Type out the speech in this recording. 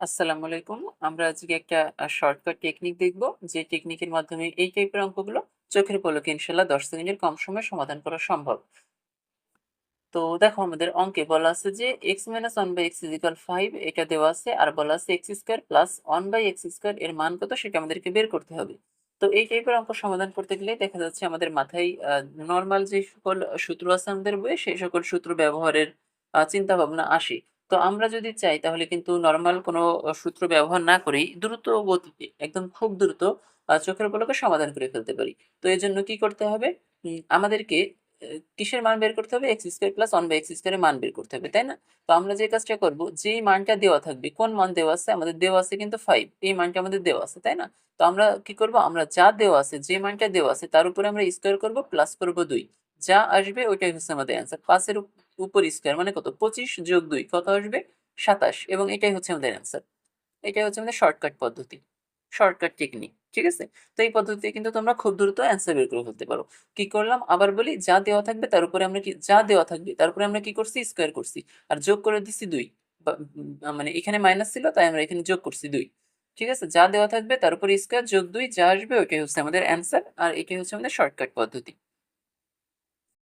আসসালামু আলাইকুম। আমরা আজকে একটা শর্টকাট টেকনিক দেখব। যে টেকনিকের মাধ্যমে এই টাইপের অঙ্কগুলো চোখের পলকে ইনশাআল্লাহ ১০ সেকেন্ডের কম সময়ে সমাধান করা সম্ভব। তো দেখো আমাদের অঙ্কে বলা আছে যে x - 1/x = 5 এটা দেওয়া আছে। আর বলা আছে x² + 1/x² এর মান কত সেটা আমাদেরকে বের করতে হবে। তো এই টাইপের অঙ্ক সমাধান করতে গেলে দেখা যাচ্ছে আমাদের মাথায় নরমাল যে সকল সূত্র আছে আমাদের বইয়ে সেই সকল সূত্র ব্যবহারের চিন্তাভাবনা আসে। তো আমরা যদি চাই তাহলে কিন্তু নরমাল কোনো সূত্র ব্যবহার না করেই দ্রুত গতিতে একদম খুব দ্রুত চোখের পলকে সমাধান করে ফেলতে পারি। তো এজন্য কি করতে হবে? আমাদেরকে কিসের মান বের করতে হবে? x² + 1/x² এর মান বের করতে হবে, তাই না? তো আমরা যে কাজটা করব, যেই মানটা দেওয়া থাকবে, কোন মান দেওয়া আছে? আমাদের দেওয়া আছে কিন্তু 5, এই মানটা আমাদের দেওয়া আছে, তাই না? তো আমরা কি করব? আমরা যা দেওয়া আছে, যে মানটা দেওয়া আছে তার উপরে আমরা স্কোয়ার করব, প্লাস করব 2। যা আসবে ওইটাই হচ্ছে আমাদের অ্যান্সার। 5 এর উপর স্কোয়ার মানে কত? 25 যোগ 2 কত আসবে? 27, এবং এটাই হচ্ছে আমাদের অ্যান্সার। এটাই হচ্ছে আমাদের শর্টকাট পদ্ধতি, শর্টকাট টেকনিক। ঠিক আছে? তো এই পদ্ধতিতে কিন্তু তোমরা খুব দ্রুত অ্যান্সার বের করে ফেলতে পারো। কি করলাম আবার বলি, যা দেওয়া থাকবে তার উপরে আমরা কি যা দেওয়া থাকবে তার উপরে আমরা কি করছি? স্কোয়ার করছি। আর যোগ করে দিছি 2। বা মানে এখানে মাইনাস ছিল তাই আমরা এখানে যোগ করছি 2। ঠিক আছে? যা দেওয়া থাকবে তার উপরে স্কোয়ার যোগ 2 যা আসবে ওইটাই হচ্ছে আমাদের অ্যান্সার। আর এটাই হচ্ছে আমাদের শর্টকাট পদ্ধতি।